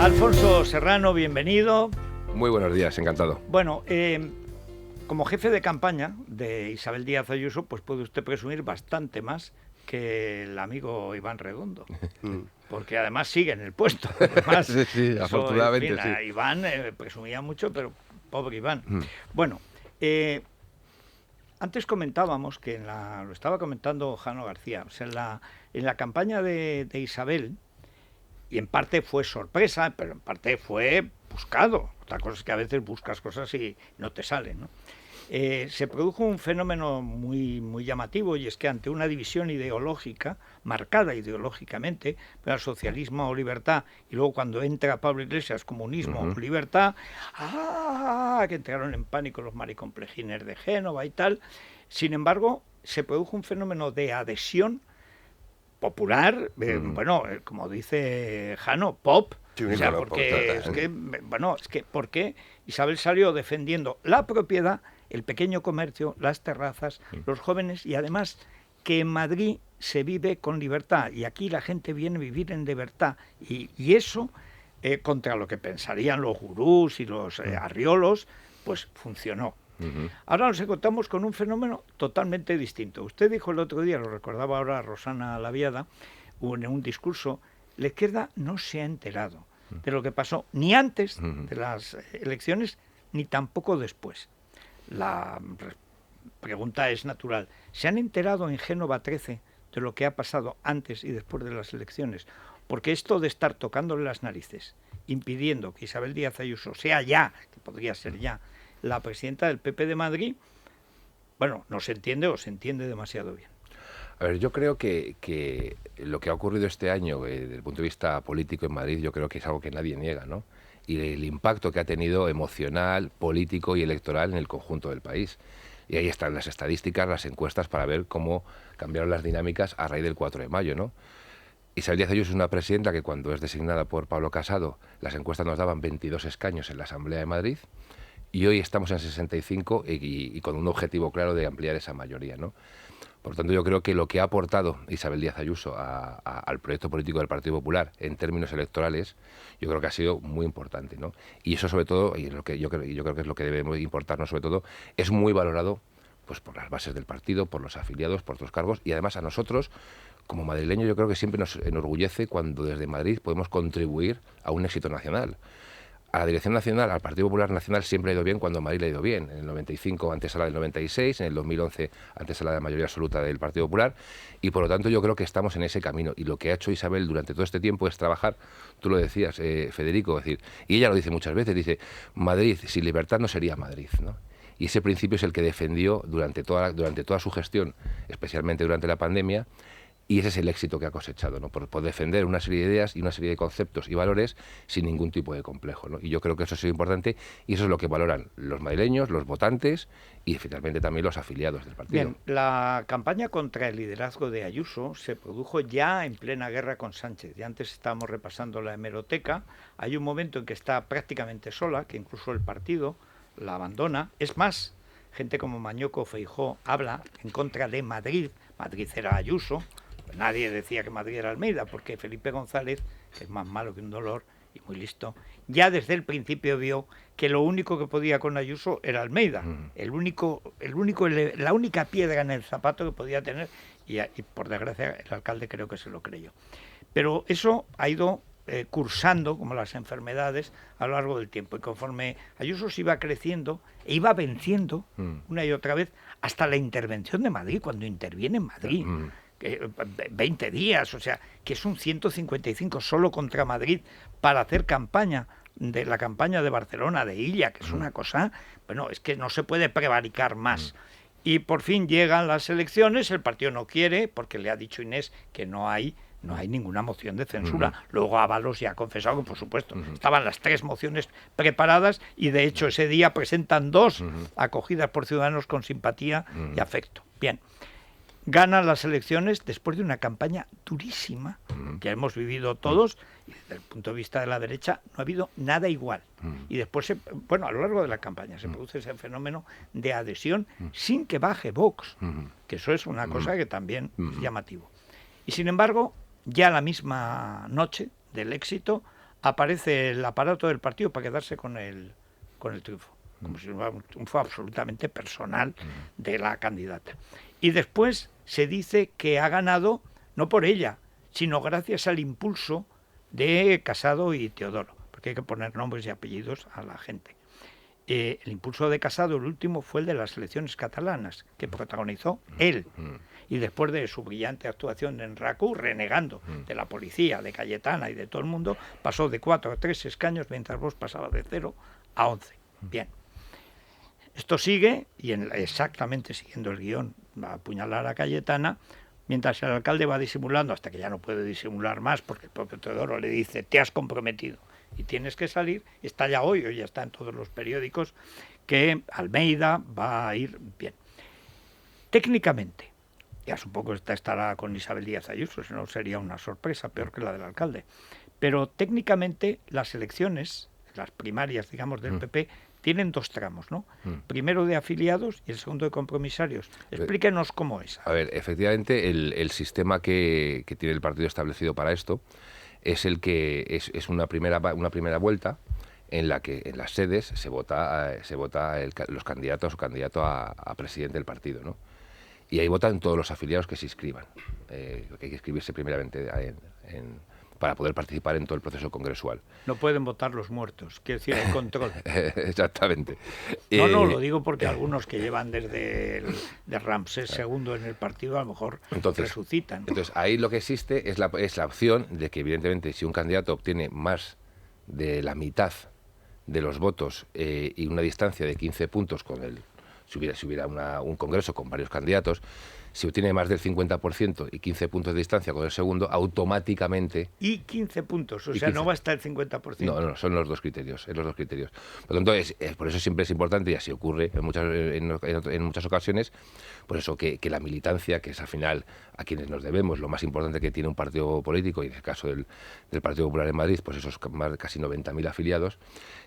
Alfonso Serrano, bienvenido. Muy buenos días, encantado. Bueno, como jefe de campaña de Isabel Díaz Ayuso, pues puede usted presumir bastante más que el amigo Iván Redondo, porque además sigue en el puesto. Además, sí, afortunadamente, en fin, sí. Iván presumía mucho, pero pobre Iván. Bueno, antes comentábamos que lo estaba comentando Jano García, o sea, en la campaña de Isabel, y en parte fue sorpresa, pero en parte fue buscado. Otra cosa es que a veces buscas cosas y no te salen, ¿no? Se produjo un fenómeno muy, muy llamativo, y es que ante una división ideológica, marcada ideológicamente, el socialismo o libertad, y luego cuando entra Pablo Iglesias, comunismo o libertad, que entraron en pánico los maricomplejines de Génova y tal. Sin embargo, se produjo un fenómeno de adhesión popular, bueno, como dice Jano, pop. Sí, O sea, claro, porque es que, bueno, es que porque Isabel salió defendiendo la propiedad, el pequeño comercio, las terrazas, los jóvenes, y además que en Madrid se vive con libertad y aquí la gente viene a vivir en libertad, y eso, contra lo que pensarían los gurús y los arriolos, pues funcionó. Ahora nos encontramos con un fenómeno totalmente distinto. Usted dijo el otro día, lo recordaba ahora Rosana Laviada, en un discurso, la izquierda no se ha enterado de lo que pasó ni antes de las elecciones ni tampoco después. La pregunta es natural. ¿Se han enterado en Génova 13 de lo que ha pasado antes y después de las elecciones? Porque esto de estar tocándole las narices, impidiendo que Isabel Díaz Ayuso sea ya, que podría ser ya, la presidenta del PP de Madrid, bueno, no se entiende o se entiende demasiado bien. A ver, yo creo que lo que ha ocurrido este año desde el punto de vista político en Madrid, yo creo que es algo que nadie niega, ¿no? Y el impacto que ha tenido emocional, político y electoral en el conjunto del país. Y ahí están las estadísticas, las encuestas para ver cómo cambiaron las dinámicas a raíz del 4 de mayo, ¿no? Isabel Díaz Ayuso es una presidenta que cuando es designada por Pablo Casado, las encuestas nos daban 22 escaños en la Asamblea de Madrid, y hoy estamos en 65 y con un objetivo claro de ampliar esa mayoría, ¿no? Por lo tanto, yo creo que lo que ha aportado Isabel Díaz Ayuso al proyecto político del Partido Popular en términos electorales, yo creo que ha sido muy importante, ¿no? Y eso, sobre todo, y lo que yo creo que es lo que debe importarnos sobre todo, es muy valorado pues por las bases del partido, por los afiliados, por otros cargos, y además a nosotros, como madrileños, yo creo que siempre nos enorgullece cuando desde Madrid podemos contribuir a un éxito nacional. A la Dirección Nacional, al Partido Popular Nacional, siempre ha ido bien cuando a Madrid le ha ido bien. En el 95 antesala del 96, en el 2011 antesala de la mayoría absoluta del Partido Popular, y por lo tanto yo creo que estamos en ese camino. Y lo que ha hecho Isabel durante todo este tiempo es trabajar, tú lo decías, Federico, es decir, y ella lo dice muchas veces, dice, Madrid sin libertad no sería Madrid, ¿no? Y ese principio es el que defendió durante toda su gestión, especialmente durante la pandemia. Y ese es el éxito que ha cosechado, ¿no? Por defender una serie de ideas y una serie de conceptos y valores sin ningún tipo de complejo, ¿no? Y yo creo que eso ha sido importante y eso es lo que valoran los madrileños, los votantes y finalmente también los afiliados del partido. Bien, la campaña contra el liderazgo de Ayuso se produjo ya en plena guerra con Sánchez. Ya antes estábamos repasando la hemeroteca. Hay un momento en que está prácticamente sola, que incluso el partido la abandona. Es más, gente como Mañoco, Feijóo habla en contra de Madrid. Madrid era Ayuso. Nadie decía que Madrid era Almeida, porque Felipe González, que es más malo que un dolor y muy listo, ya desde el principio vio que lo único que podía con Ayuso era Almeida, la única piedra en el zapato que podía tener, y por desgracia el alcalde creo que se lo creyó. Pero eso ha ido cursando, como las enfermedades, a lo largo del tiempo, y conforme Ayuso se iba creciendo e iba venciendo una y otra vez, hasta la intervención de Madrid, cuando interviene en Madrid. 20 días, o sea, que es un 155 solo contra Madrid para hacer campaña, de la campaña de Barcelona, de Illa, que es una cosa, bueno, es que no se puede prevaricar más. Y por fin llegan las elecciones, el partido no quiere, porque le ha dicho Inés que no hay ninguna moción de censura. Luego Ábalos ya ha confesado que, por supuesto, estaban las 3 mociones preparadas y, de hecho, ese día presentan 2 acogidas por Ciudadanos con simpatía y afecto. Bien. Ganan las elecciones después de una campaña durísima que hemos vivido todos, y desde el punto de vista de la derecha no ha habido nada igual. Y después, a lo largo de la campaña se produce ese fenómeno de adhesión sin que baje Vox, que eso es una cosa que también es llamativo. Y sin embargo, ya la misma noche del éxito, aparece el aparato del partido para quedarse con el triunfo, como si fuera un triunfo absolutamente personal de la candidata. Y después se dice que ha ganado no por ella, sino gracias al impulso de Casado y Teodoro, porque hay que poner nombres y apellidos a la gente. El impulso de Casado, el último, fue el de las elecciones catalanas, que protagonizó él. Y después de su brillante actuación en RACU, renegando de la policía, de Cayetana y de todo el mundo, pasó de 4 a 3 escaños, mientras Vox pasaba de 0 a 11. Bien. Esto sigue, y exactamente siguiendo el guión, va a apuñalar a Cayetana, mientras el alcalde va disimulando, hasta que ya no puede disimular más, porque el propio Teodoro le dice, te has comprometido y tienes que salir. Está ya hoy ya está en todos los periódicos, que Almeida va a ir bien. Técnicamente, ya supongo que estará con Isabel Díaz Ayuso, si no sería una sorpresa peor que la del alcalde. Pero técnicamente las elecciones, las primarias, digamos, del PP, tienen 2 tramos, ¿no? Primero de afiliados y el segundo de compromisarios. Explíquenos cómo es. A ver, efectivamente, el sistema que tiene el partido establecido para esto es el que es una primera vuelta en la que en las sedes se vota los candidatos o candidato a presidente del partido, ¿no? Y ahí votan todos los afiliados que se inscriban. Que hay que inscribirse primeramente para poder participar en todo el proceso congresual. No pueden votar los muertos, quiere decir el control. Exactamente. No, lo digo porque algunos que llevan desde de Ramsés II en el partido a lo mejor resucitan. Entonces ahí lo que existe es la opción de que evidentemente si un candidato obtiene más de la mitad de los votos y una distancia de 15 puntos con si hubiera un congreso con varios candidatos, si obtiene más del 50% y 15 puntos de distancia con el segundo, automáticamente... Y 15 puntos, o sea, 15. No va a estar el 50%. No, son los 2 criterios, Por lo tanto, por eso siempre es importante, y así ocurre en muchas ocasiones, por eso que la militancia, que es al final a quienes nos debemos, lo más importante que tiene un partido político, y en el caso del Partido Popular en Madrid, pues esos casi 90.000 afiliados,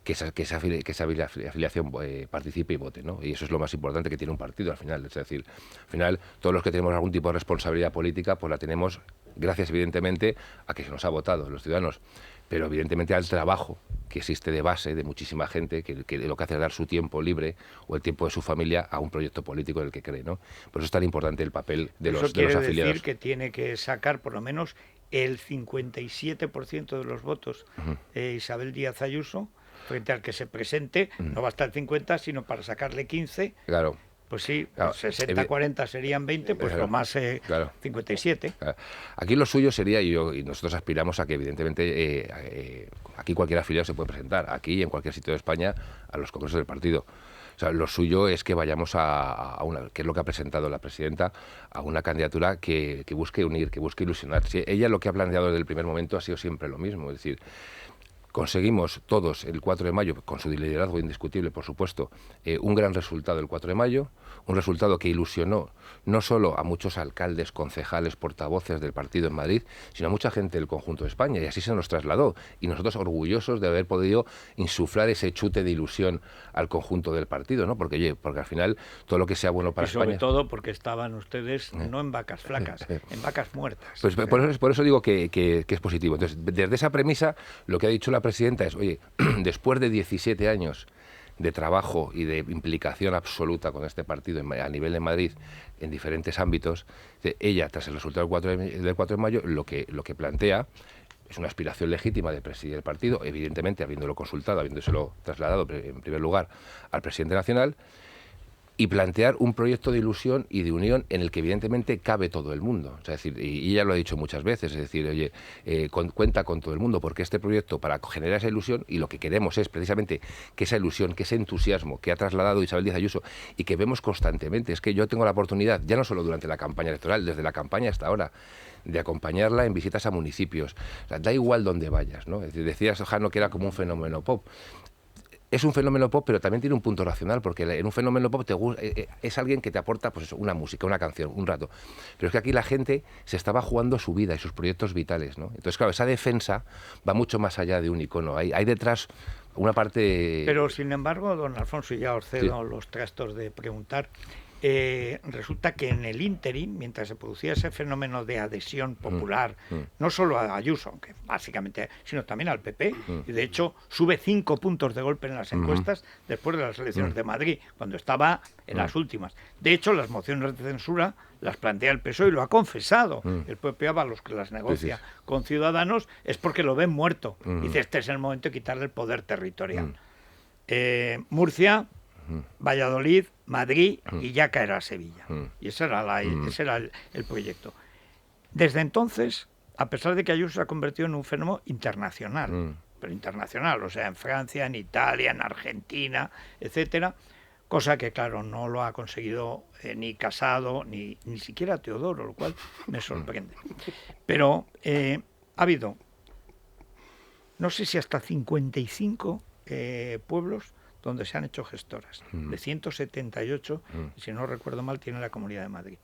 que esa afiliación participe y vote, ¿no? Y eso es lo más importante que tiene un partido al final. Es decir, al final, todos los que tenemos algún tipo de responsabilidad política, pues la tenemos gracias, evidentemente, a que se nos ha votado los ciudadanos, pero evidentemente al trabajo que existe de base de muchísima gente que lo que hace es dar su tiempo libre o el tiempo de su familia a un proyecto político en el que cree, ¿no? Por eso es tan importante el papel de los afiliados. Eso quiere decir que tiene que sacar por lo menos el 57% de los votos Isabel Díaz Ayuso, frente al que se presente, no va a estar 50, sino para sacarle 15. Claro. Pues sí, claro, 60-40 serían 20, pues lo más 57. Claro. Aquí lo suyo sería, y nosotros aspiramos a que evidentemente aquí cualquier afiliado se puede presentar, aquí y en cualquier sitio de España, a los congresos del partido. O sea, lo suyo es que vayamos a una, que es lo que ha presentado la presidenta, a una candidatura que busque unir, que busque ilusionar. Si ella lo que ha planteado desde el primer momento ha sido siempre lo mismo, es decir, conseguimos todos el 4 de mayo, con su liderazgo indiscutible, por supuesto, un gran resultado el 4 de mayo, un resultado que ilusionó no solo a muchos alcaldes, concejales, portavoces del partido en Madrid, sino a mucha gente del conjunto de España, y así se nos trasladó. Y nosotros orgullosos de haber podido insuflar ese chute de ilusión al conjunto del partido, ¿no? Porque al final todo lo que sea bueno para España... Y sobre todo porque estaban ustedes no en vacas flacas, en vacas muertas. Pues por eso digo que es positivo. Entonces, desde esa premisa, lo que ha dicho la presidenta es, oye, después de 17 años de trabajo y de implicación absoluta con este partido a nivel de Madrid en diferentes ámbitos, ella, tras el resultado del 4 de mayo, lo que plantea es una aspiración legítima de presidir el partido, evidentemente habiéndolo consultado, habiéndoselo trasladado en primer lugar al presidente nacional, y plantear un proyecto de ilusión y de unión en el que evidentemente cabe todo el mundo. O sea, es decir, y ella lo ha dicho muchas veces, es decir, oye, cuenta con todo el mundo, porque este proyecto, para generar esa ilusión, y lo que queremos es precisamente que esa ilusión, que ese entusiasmo que ha trasladado Isabel Díaz Ayuso y que vemos constantemente, es que yo tengo la oportunidad, ya no solo durante la campaña electoral, desde la campaña hasta ahora, de acompañarla en visitas a municipios. O sea, da igual donde vayas, ¿no? Es decir, decía Sojano que era como un fenómeno pop. Es un fenómeno pop, pero también tiene un punto racional, porque en un fenómeno pop es alguien que te aporta, pues eso, una música, una canción, un rato. Pero es que aquí la gente se estaba jugando su vida y sus proyectos vitales, ¿no? Entonces, claro, esa defensa va mucho más allá de un icono. Hay detrás una parte... Pero, sin embargo, don Alfonso, y ya os cedo los trastos de preguntar, resulta que en el ínterin, mientras se producía ese fenómeno de adhesión popular, no solo a Ayuso, aunque básicamente, sino también al PP, y de hecho sube 5 puntos de golpe en las encuestas después de las elecciones de Madrid, cuando estaba en las últimas. De hecho, las mociones de censura las plantea el PSOE y lo ha confesado. El propio Ábalos, que las negocia con Ciudadanos, es porque lo ven muerto. Dice, este es el momento de quitarle el poder territorial. Murcia, Valladolid, Madrid y ya caerá Sevilla. Y ese era, ese era el proyecto. Desde entonces, a pesar de que Ayuso se ha convertido en un fenómeno internacional, pero internacional, o sea, en Francia, en Italia, en Argentina, etcétera, cosa que, claro, no lo ha conseguido ni Casado, ni siquiera Teodoro, lo cual me sorprende. Pero ha habido, no sé si hasta 55 pueblos donde se han hecho gestoras, de 178, y si no recuerdo mal, tiene la Comunidad de Madrid.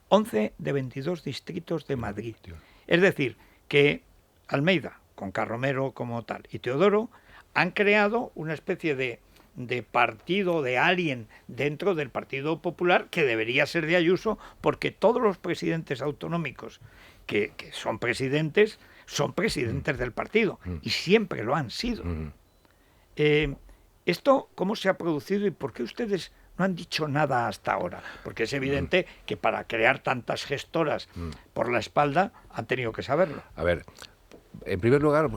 11 de 22 distritos de Madrid. Es decir, que Almeida, con Carromero como tal, y Teodoro, han creado una especie de partido, de alien dentro del Partido Popular, que debería ser de Ayuso, porque todos los presidentes autonómicos que son presidentes del partido, y siempre lo han sido. ¿Esto cómo se ha producido y por qué ustedes no han dicho nada hasta ahora? Porque es evidente que para crear tantas gestoras por la espalda han tenido que saberlo. A ver, en primer lugar,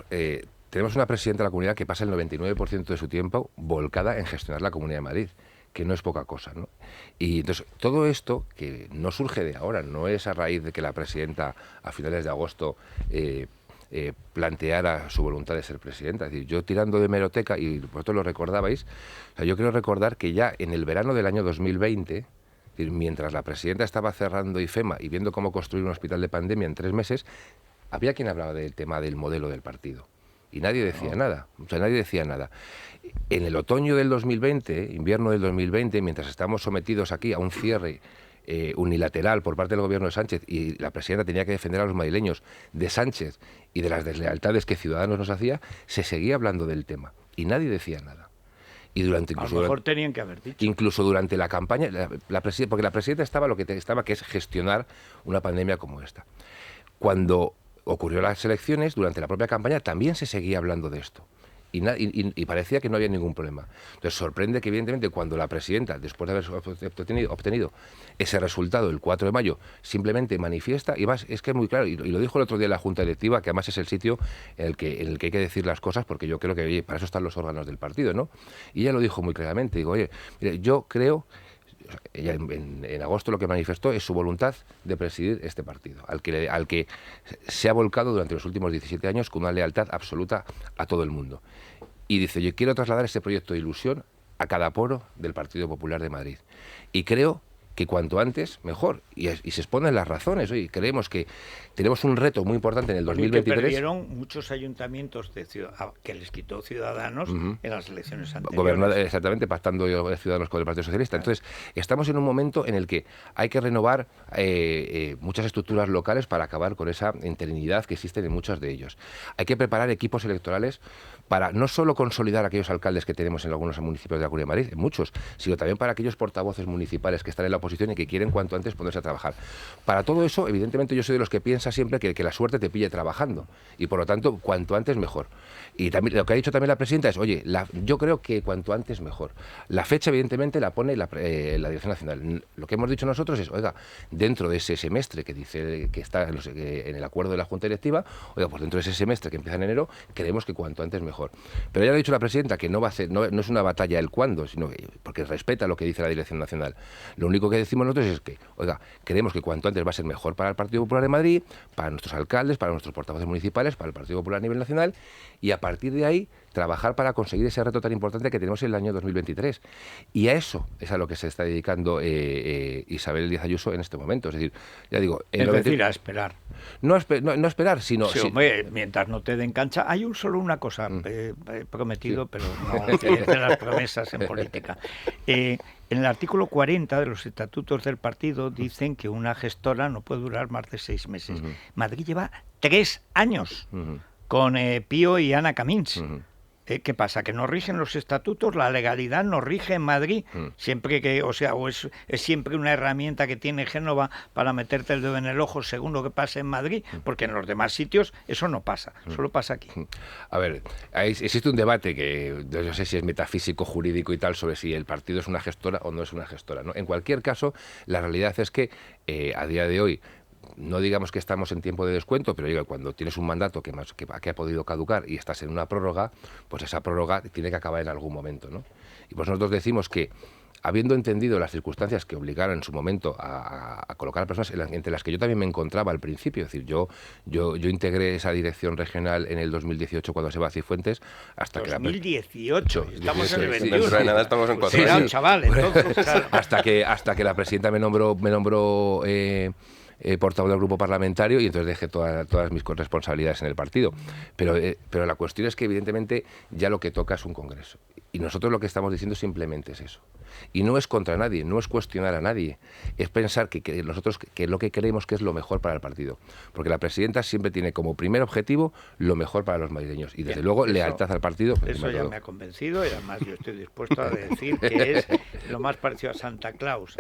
tenemos una presidenta de la comunidad que pasa el 99% de su tiempo volcada en gestionar la Comunidad de Madrid, que no es poca cosa, ¿no? Y entonces, todo esto, que no surge de ahora, no es a raíz de que la presidenta a finales de agosto planteara su voluntad de ser presidenta. Es decir, yo tirando de hemeroteca, y vosotros lo recordabais, o sea, yo quiero recordar que ya en el verano del año 2020, es decir, mientras la presidenta estaba cerrando IFEMA y viendo cómo construir un hospital de pandemia en 3 meses, había quien hablaba del tema del modelo del partido. Y nadie decía nada, o sea, nadie decía nada. En el otoño del 2020, invierno del 2020, mientras estamos sometidos aquí a un cierre unilateral por parte del gobierno de Sánchez y la presidenta tenía que defender a los madrileños de Sánchez y de las deslealtades que Ciudadanos nos hacía, se seguía hablando del tema y nadie decía nada. Y durante a lo mejor tenían que haber dicho. Incluso durante la campaña, porque la presidenta estaba lo que estaba, que es gestionar una pandemia como esta. Cuando ocurrió las elecciones, durante la propia campaña también se seguía hablando de esto. Y parecía que no había ningún problema. Entonces sorprende que evidentemente cuando la presidenta, después de haber obtenido ese resultado el 4 de mayo, simplemente manifiesta, y más es que es muy claro, y lo dijo el otro día en la Junta Directiva, que además es el sitio en el que hay que decir las cosas, porque yo creo que oye, para eso están los órganos del partido, ¿no? Y ella lo dijo muy claramente, digo, oye, mire, yo creo... Ella en agosto lo que manifestó es su voluntad de presidir este partido, al que se ha volcado durante los últimos 17 años con una lealtad absoluta a todo el mundo. Y dice, yo quiero trasladar este proyecto de ilusión a cada poro del Partido Popular de Madrid. Y creo que cuanto antes, mejor. Y se exponen las razones. Oye, creemos que tenemos un reto muy importante en el 2023. Que perdieron muchos ayuntamientos que les quitó Ciudadanos en las elecciones anteriores. Exactamente, pactando Ciudadanos con el Partido Socialista. Entonces, estamos en un momento en el que hay que renovar muchas estructuras locales para acabar con esa interinidad que existe en muchos de ellos. Hay que preparar equipos electorales para no solo consolidar a aquellos alcaldes que tenemos en algunos municipios de la Comunidad de Madrid, en muchos, sino también para aquellos portavoces municipales que están en la oposición y que quieren cuanto antes ponerse a trabajar. Para todo eso, evidentemente, yo soy de los que piensa siempre que la suerte te pille trabajando y, por lo tanto, cuanto antes mejor. Y también lo que ha dicho también la presidenta es, oye, yo creo que cuanto antes mejor. La fecha, evidentemente, la pone la Dirección Nacional. Lo que hemos dicho nosotros es, oiga, dentro de ese semestre que dice que está en el acuerdo de la Junta Directiva, oiga, pues dentro de ese semestre que empieza en enero, creemos que cuanto antes mejor. Pero ya ha dicho la presidenta que no va a hacer, no es una batalla el cuándo, sino que, porque respeta lo que dice la Dirección Nacional. Lo único que decimos nosotros es que, oiga, creemos que cuanto antes va a ser mejor para el Partido Popular de Madrid, para nuestros alcaldes, para nuestros portavoces municipales, para el Partido Popular a nivel nacional, y a partir de ahí trabajar para conseguir ese reto tan importante que tenemos en el año 2023. Y a eso es a lo que se está dedicando Isabel Díaz Ayuso en este momento. Es decir, ya digo... Es decir, a esperar. No esperar, sino... Sí, hombre, mientras no te den cancha. Hay solo una cosa, prometido, sí. Pero no es de las promesas en política. En el artículo 40 de los estatutos del partido dicen que una gestora no puede durar más de 6 meses. Madrid lleva 3 años con Pío y Ana Camins. ¿Qué pasa? Que nos rigen los estatutos, la legalidad nos rige en Madrid, siempre que, o sea, es siempre una herramienta que tiene Génova para meterte el dedo en el ojo según lo que pase en Madrid, porque en los demás sitios eso no pasa, solo pasa aquí. A ver, existe un debate que yo no sé si es metafísico, jurídico y tal, sobre si el partido es una gestora o no es una gestora, ¿no? En cualquier caso, la realidad es que a día de hoy, no digamos que estamos en tiempo de descuento, pero digo, cuando tienes un mandato que ha podido caducar y estás en una prórroga, pues esa prórroga tiene que acabar en algún momento, ¿no? Y pues nosotros decimos que, habiendo entendido las circunstancias que obligaron en su momento a colocar a personas entre las que yo también me encontraba al principio, es decir, yo integré esa dirección regional en el 2018 cuando se va a Cifuentes, hasta 2018, estamos en el 21. Dentro de nada estamos en 4 Era un años. chaval, entonces, claro. hasta que la presidenta me nombró portavoz del grupo parlamentario y entonces dejé todas mis responsabilidades en el partido. Pero la cuestión es que evidentemente ya lo que toca es un congreso. Y nosotros lo que estamos diciendo simplemente es eso. Y no es contra nadie, no es cuestionar a nadie, es pensar que nosotros que lo que creemos que es lo mejor para el partido. Porque la presidenta siempre tiene como primer objetivo lo mejor para los madrileños. Y desde luego lealtad al partido. Eso ya me ha convencido y además yo estoy dispuesto a decir que es lo más parecido a Santa Claus,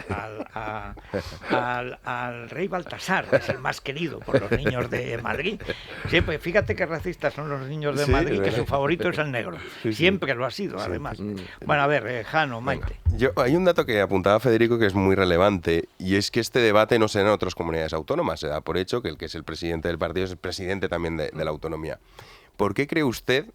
al rey Baltasar, es el más querido por los niños de Madrid. Siempre, fíjate qué racistas son los niños de Madrid, que su favorito es el negro. Siempre lo ha sido, además. Bueno, a ver, Jano, Maite. Hay un dato que apuntaba Federico que es muy relevante, y es que este debate no se da en otras comunidades autónomas. Se da por hecho que el que es el presidente del partido es el presidente también de la autonomía. ¿Por qué cree usted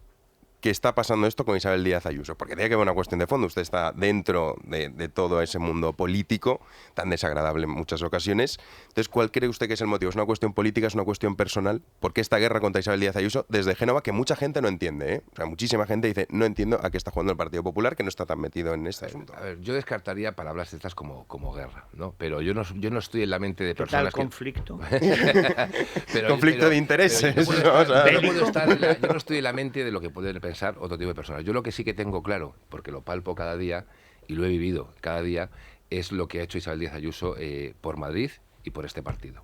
que está pasando esto con Isabel Díaz Ayuso? Porque tiene que haber una cuestión de fondo. Usted está dentro de todo ese mundo político tan desagradable en muchas ocasiones. Entonces, ¿cuál cree usted que es el motivo? ¿Es una cuestión política? ¿Es una cuestión personal? ¿Por qué esta guerra contra Isabel Díaz Ayuso desde Génova, que mucha gente no entiende, ¿eh? O sea, muchísima gente dice, no entiendo a qué está jugando el Partido Popular, que no está tan metido en este asunto? A ver, yo descartaría palabras de estas como guerra, ¿no? Pero yo no estoy en la mente de personas conflicto. Conflicto de intereses. Yo no estoy en la mente de lo que pueden pensar otro tipo de personas. Yo lo que sí que tengo claro, porque lo palpo cada día y lo he vivido cada día, es lo que ha hecho Isabel Díaz Ayuso por Madrid y por este partido.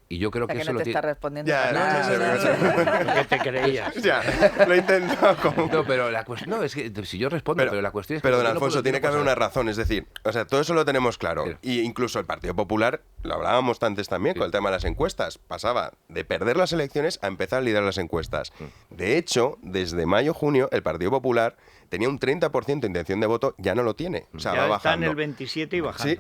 Y yo creo que eso no te lo está respondiendo. ¿Qué te creías? Ya, lo he intentado. No, pero la cuestión no es que si yo respondo, pero la cuestión es que pero don Alfonso, tiene que haber una razón, es decir, o sea, todo eso lo tenemos claro. Y incluso el Partido Popular, lo hablábamos antes también con el tema de las encuestas, pasaba de perder las elecciones a empezar a liderar las encuestas. De hecho, desde mayo-junio, el Partido Popular tenía un 30% de intención de voto, ya no lo tiene. O sea, ya va bajando. Está en el 27 y bajando. Sí,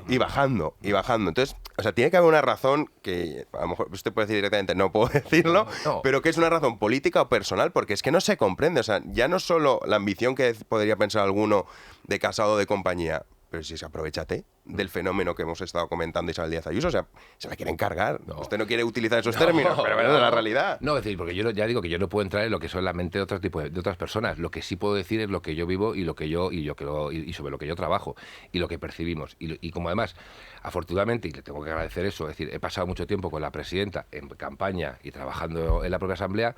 y bajando. Entonces, o sea, tiene que haber una razón que a lo mejor usted puede decir directamente, no puedo decirlo, pero que es una razón política o personal, porque es que no se comprende. O sea, ya no solo la ambición que podría pensar alguno de Casado o de compañía, pero si aprovechate del fenómeno que hemos estado comentando Isabel Díaz Ayuso, o sea, se la quieren cargar. Usted no quiere utilizar esos términos, pero es la realidad. No, es decir, porque yo ya digo que yo no puedo entrar en lo que son la mente de otros tipos de otras personas. Lo que sí puedo decir es lo que yo vivo y sobre lo que yo trabajo y lo que percibimos. Y como además, afortunadamente, y le tengo que agradecer eso, es decir, he pasado mucho tiempo con la presidenta en campaña y trabajando en la propia asamblea,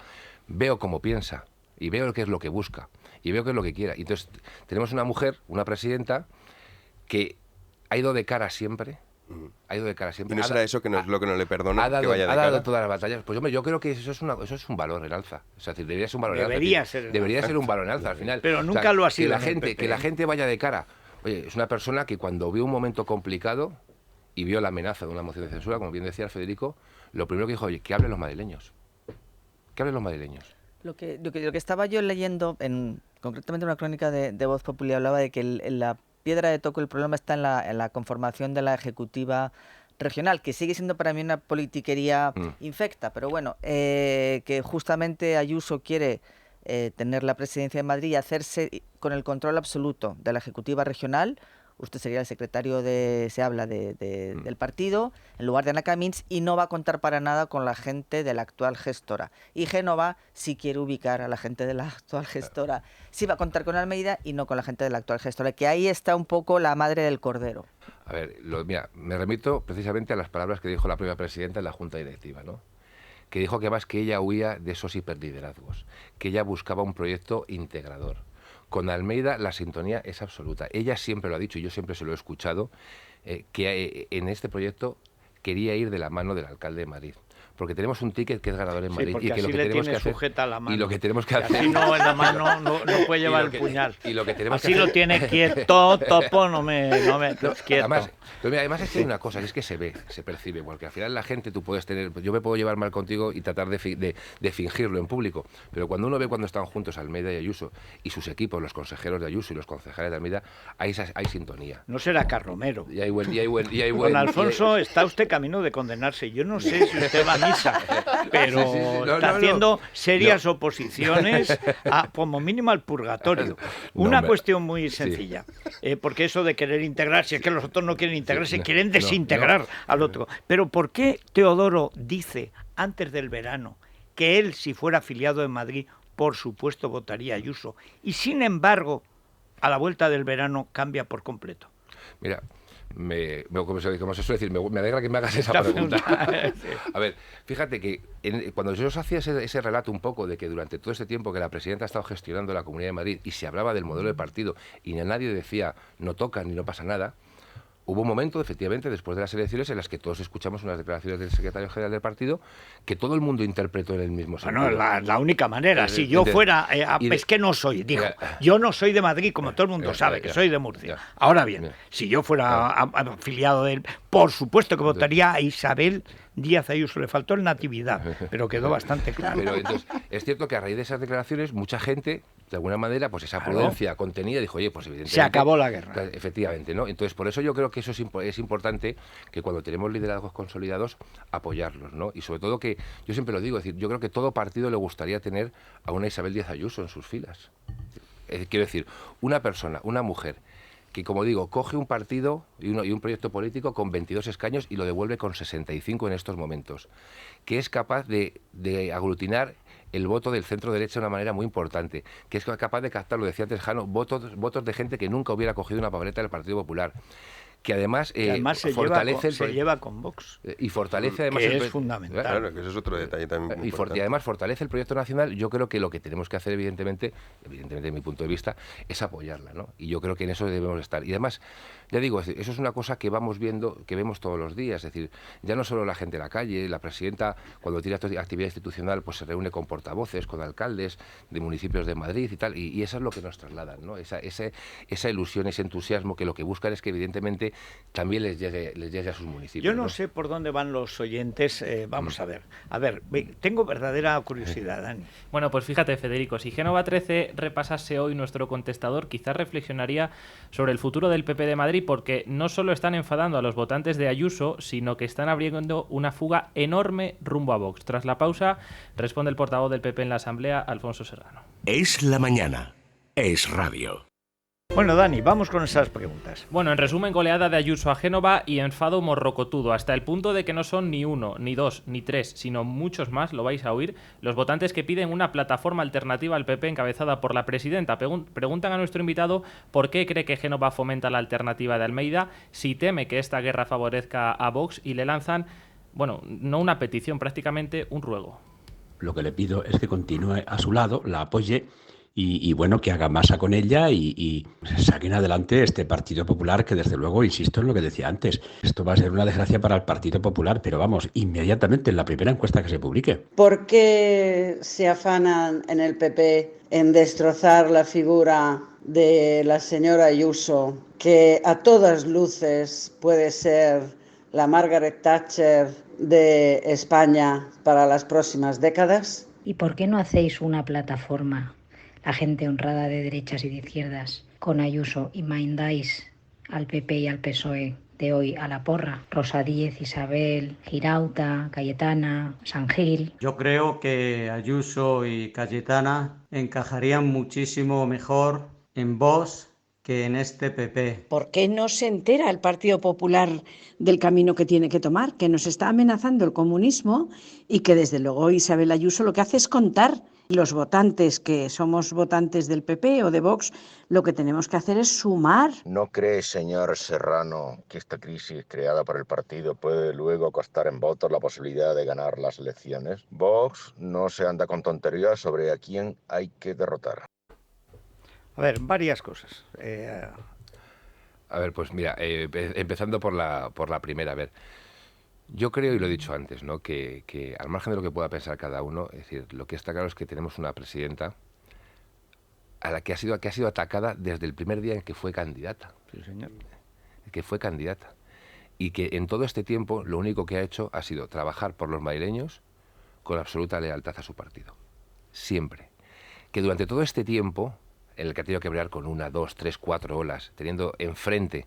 veo cómo piensa y veo qué es lo que busca y veo qué es lo que quiera. Y entonces tenemos una mujer, una presidenta, que ha ido de cara siempre. Ha ido de cara siempre. Y no será eso que lo que no le perdona, que vaya de ha dado cara. todas las batallas. Pues hombre, yo creo que eso es un valor en alza. O sea, debería ser un valor en alza. Debería ser un valor en alza al final. Pero nunca lo ha sido. Que la gente vaya de cara. Oye, es una persona que cuando vio un momento complicado y vio la amenaza de una moción de censura, como bien decía Federico, lo primero que dijo, oye, que hablen los madrileños. Que hablen los madrileños. Lo que estaba yo leyendo, concretamente en una crónica de Voz Populi, hablaba de que la piedra de toque, el problema está en la conformación de la ejecutiva regional, que sigue siendo para mí una politiquería infecta, pero bueno, que justamente Ayuso quiere tener la presidencia de Madrid y hacerse con el control absoluto de la ejecutiva regional. Usted sería el secretario del partido, en lugar de Ana Camins, y no va a contar para nada con la gente de la actual gestora. Y Génova sí quiere ubicar a la gente de la actual gestora. Sí va a contar con Almeida y no con la gente de la actual gestora, que ahí está un poco la madre del cordero. A ver, mira, me remito precisamente a las palabras que dijo la propia presidenta en la Junta Directiva, ¿no? Que dijo que más que ella huía de esos hiperliderazgos, que ella buscaba un proyecto integrador. Con Almeida la sintonía es absoluta. Ella siempre lo ha dicho y yo siempre se lo he escuchado, que en este proyecto quería ir de la mano del alcalde de Madrid. porque tenemos un ticket que es ganador en Madrid porque y que lo así que le tenemos tiene que hacer sujeta la mano. y lo que tenemos que Y hacer así no en la mano no puede llevar el puñal. Y lo que tenemos así que lo hacer... tiene quieto, topo, no me quieto. Además es que hay una cosa, que es que se ve, se percibe, porque al final la gente tú puedes tener, yo me puedo llevar mal contigo y tratar de fingirlo en público, pero cuando uno ve cuando están juntos Almeida y Ayuso y sus equipos, los consejeros de Ayuso y los concejales de Almeida, hay sintonía. No será Carromero. Y hay buen. Don Alfonso, está usted camino de condenarse. Yo no sé si usted va a misa, pero está haciendo serias oposiciones, como mínimo al purgatorio. Una cuestión muy sencilla, porque eso de querer integrar, si es que los otros no quieren integrarse, quieren desintegrar al otro. Pero ¿por qué Teodoro dice antes del verano que él, si fuera afiliado en Madrid, por supuesto votaría a Ayuso, y sin embargo, a la vuelta del verano cambia por completo? Mira, como se suele decir, me alegra que me hagas esa pregunta. A ver, fíjate que cuando yo os hacía ese relato un poco de que durante todo este tiempo que la presidenta ha estado gestionando la Comunidad de Madrid y se hablaba del modelo de partido y nadie decía no tocan ni no pasa nada, hubo un momento, efectivamente, después de las elecciones, en las que todos escuchamos unas declaraciones del secretario general del partido que todo el mundo interpretó en el mismo sentido. Bueno, la única manera, si yo fuera... es que no soy, dijo. Yo no soy de Madrid, como todo el mundo sabe, que soy de Murcia. Ahora bien, si yo fuera afiliado de él, por supuesto que votaría a Isabel Díaz Ayuso. Le faltó el Natividad, pero quedó bastante claro. Pero entonces, es cierto que a raíz de esas declaraciones, mucha gente, de alguna manera, pues esa prudencia contenida, dijo, oye, pues evidentemente... Se acabó la guerra. Efectivamente, ¿no? Entonces, por eso yo creo que eso es importante, que cuando tenemos liderazgos consolidados, apoyarlos, ¿no? Y sobre todo que, yo siempre lo digo, es decir, yo creo que todo partido le gustaría tener a una Isabel Díaz Ayuso en sus filas. Quiero decir, una persona, una mujer, que, como digo, coge un partido y un proyecto político con 22 escaños y lo devuelve con 65 en estos momentos, que es capaz de aglutinar el voto del centro-derecha de una manera muy importante, que es capaz de captar, lo decía antes Jano, votos de gente que nunca hubiera cogido una papeleta del Partido Popular, que además, se lleva con Vox. Y fortalece además... Que es fundamental. Claro, que ese es otro detalle también muy importante. Y además fortalece el proyecto nacional. Yo creo que lo que tenemos que hacer, evidentemente, de mi punto de vista, es apoyarla, ¿no? Y yo creo que en eso debemos estar. Y además, ya digo, eso es una cosa que vamos viendo, que vemos todos los días. Es decir, ya no solo la gente en la calle, la presidenta, cuando tiene actividad institucional, pues se reúne con portavoces, con alcaldes de municipios de Madrid y tal. Y eso es lo que nos trasladan, ¿no? Esa ilusión, ese entusiasmo, que lo que buscan es que, evidentemente, también les llegue a sus municipios. Yo no sé por dónde van los oyentes. Vamos a ver. Tengo verdadera curiosidad, Dani. Bueno, pues fíjate, Federico, si Génova 13 repasase hoy nuestro contestador, quizás reflexionaría sobre el futuro del PP de Madrid, porque no solo están enfadando a los votantes de Ayuso, sino que están abriendo una fuga enorme rumbo a Vox. Tras la pausa, responde el portavoz del PP en la Asamblea, Alfonso Serrano. Es la mañana. Es radio. Bueno, Dani, vamos con esas preguntas. Bueno, en resumen, goleada de Ayuso a Génova y enfado morrocotudo, hasta el punto de que no son ni uno, ni dos, ni tres, sino muchos más, lo vais a oír, los votantes que piden una plataforma alternativa al PP encabezada por la presidenta. Preguntan a nuestro invitado por qué cree que Génova fomenta la alternativa de Almeida, si teme que esta guerra favorezca a Vox, y le lanzan, bueno, no una petición, prácticamente un ruego. Lo que le pido es que continúe a su lado, la apoye y bueno, que haga masa con ella y saquen adelante este Partido Popular, que desde luego, insisto en lo que decía antes, esto va a ser una desgracia para el Partido Popular, pero vamos, inmediatamente en la primera encuesta que se publique. ¿Por qué se afanan en el PP en destrozar la figura de la señora Ayuso, que a todas luces puede ser la Margaret Thatcher de España para las próximas décadas? ¿Y por qué no hacéis una plataforma, la gente honrada de derechas y de izquierdas, con Ayuso, y mandáis al PP y al PSOE de hoy a la porra? Rosa Díez, Isabel, Girauta, Cayetana, San Gil. Yo creo que Ayuso y Cayetana encajarían muchísimo mejor en Vox que en este PP. ¿Por qué no se entera el Partido Popular del camino que tiene que tomar? Que nos está amenazando el comunismo y que desde luego Isabel Ayuso lo que hace es contar. Los votantes que somos votantes del PP o de Vox, lo que tenemos que hacer es sumar. ¿No cree, señor Serrano, que esta crisis creada por el partido puede luego costar en votos la posibilidad de ganar las elecciones? Vox no se anda con tonterías sobre a quién hay que derrotar. A ver, varias cosas. A ver, pues mira, empezando por la primera, a ver. Yo creo, y lo he dicho antes, ¿no? que al margen de lo que pueda pensar cada uno, es decir, lo que está claro es que tenemos una presidenta a la que ha sido atacada desde el primer día en que fue candidata. Sí, señor. Que fue candidata. Y que en todo este tiempo lo único que ha hecho ha sido trabajar por los madrileños con absoluta lealtad a su partido. Siempre. Que durante todo este tiempo, en el que ha tenido que bregar con 1, 2, 3, 4 olas, teniendo enfrente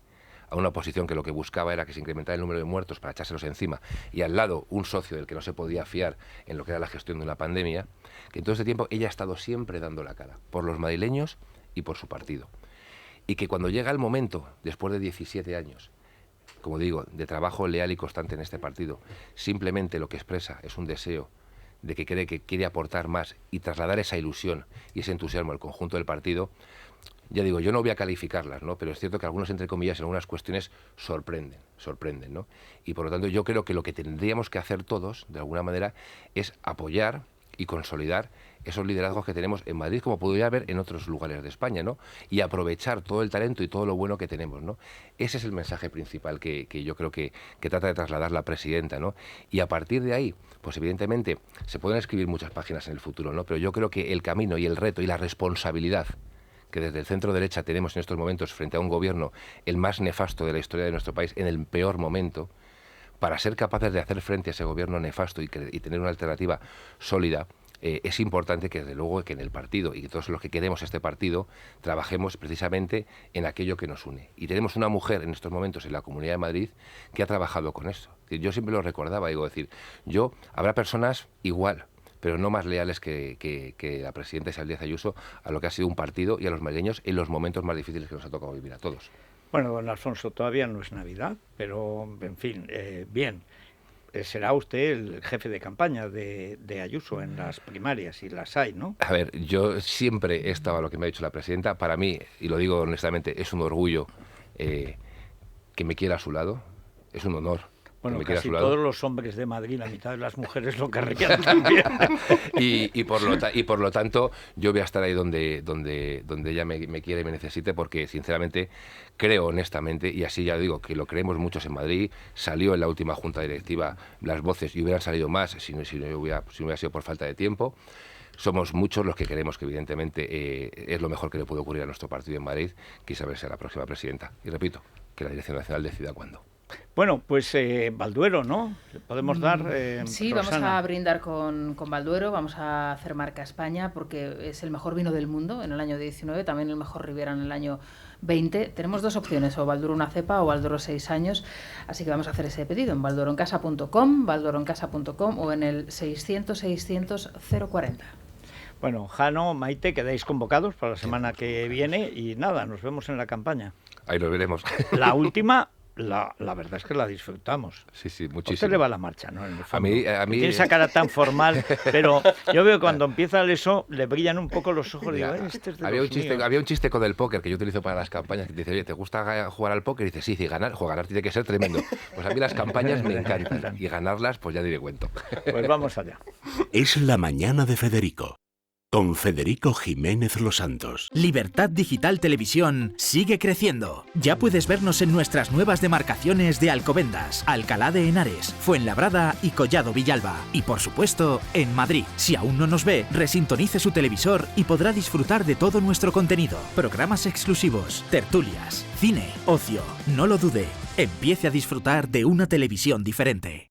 a una oposición que lo que buscaba era que se incrementara el número de muertos para echárselos encima, y al lado un socio del que no se podía fiar en lo que era la gestión de una pandemia, que en todo este tiempo ella ha estado siempre dando la cara, por los madrileños y por su partido. Y que cuando llega el momento, después de 17 años, como digo, de trabajo leal y constante en este partido, simplemente lo que expresa es un deseo de que cree que quiere aportar más y trasladar esa ilusión y ese entusiasmo al conjunto del partido. Ya digo, yo no voy a calificarlas, ¿no? Pero es cierto que algunos, entre comillas, en algunas cuestiones sorprenden, ¿no? Y por lo tanto yo creo que lo que tendríamos que hacer todos, de alguna manera, es apoyar y consolidar esos liderazgos que tenemos en Madrid, como podría haber en otros lugares de España, ¿no? Y aprovechar todo el talento y todo lo bueno que tenemos, ¿no? Ese es el mensaje principal que yo creo que trata de trasladar la presidenta, ¿no? Y a partir de ahí, pues evidentemente se pueden escribir muchas páginas en el futuro, ¿no? Pero yo creo que el camino y el reto y la responsabilidad que desde el centro derecha tenemos en estos momentos frente a un gobierno el más nefasto de la historia de nuestro país, en el peor momento, para ser capaces de hacer frente a ese gobierno nefasto y tener una alternativa sólida, es importante que desde luego que en el partido y que todos los que queremos este partido trabajemos precisamente en aquello que nos une. Y tenemos una mujer en estos momentos en la Comunidad de Madrid que ha trabajado con eso. Yo siempre lo recordaba, habrá personas igual, pero no más leales que la presidenta Isabel Díaz Ayuso a lo que ha sido un partido y a los madrileños en los momentos más difíciles que nos ha tocado vivir a todos. Bueno, don Alfonso, todavía no es Navidad, pero en fin, bien. Será usted el jefe de campaña de Ayuso en las primarias, y las hay, ¿no? A ver, yo siempre he estado a lo que me ha dicho la presidenta. Para mí, y lo digo honestamente, es un orgullo que me quiera a su lado. Es un honor. Bueno, casi todos los hombres de Madrid, la mitad de las mujeres lo querrían también. y por lo tanto, yo voy a estar ahí donde ella me quiere y me necesite, porque sinceramente creo honestamente, y así ya digo, que lo creemos muchos en Madrid. Salió en la última junta directiva las voces y hubieran salido más si no hubiera sido por falta de tiempo. Somos muchos los que creemos que evidentemente es lo mejor que le puede ocurrir a nuestro partido en Madrid, que Isabel sea la próxima presidenta. Y repito, que la Dirección Nacional decida cuándo. Bueno, pues Balduero, ¿no? ¿Podemos dar? Sí, Rosana. vamos a brindar con Balduero, vamos a hacer marca España, porque es el mejor vino del mundo en el año 19, también el mejor Ribera en el año 20. Tenemos dos opciones, o Balduero una cepa o Balduero 6 años, así que vamos a hacer ese pedido en balduoroencasa.com o en el 600-600-040. Bueno, Jano, Maite, quedáis convocados para la semana que viene y nada, nos vemos en la campaña. Ahí lo veremos. La última... La verdad es que la disfrutamos. Sí, muchísimo. A usted le va la marcha, ¿no? En el fondo. A mí... Tiene esa cara tan formal, pero yo veo que cuando empieza eso le brillan un poco los ojos. Digo, este es de había un chiste con el póker que yo utilizo para las campañas, que te dice, oye, ¿te gusta jugar al póker? Y dice, sí, ganar tiene que ser tremendo. Pues a mí las campañas me encantan, y ganarlas, pues ya diré cuento. Pues vamos allá. Es la mañana de Federico, con Federico Jiménez Los Santos. Libertad Digital Televisión sigue creciendo. Ya puedes vernos en nuestras nuevas demarcaciones de Alcobendas, Alcalá de Henares, Fuenlabrada y Collado Villalba. Y por supuesto, en Madrid. Si aún no nos ve, resintonice su televisor y podrá disfrutar de todo nuestro contenido. Programas exclusivos, tertulias, cine, ocio. No lo dude. Empiece a disfrutar de una televisión diferente.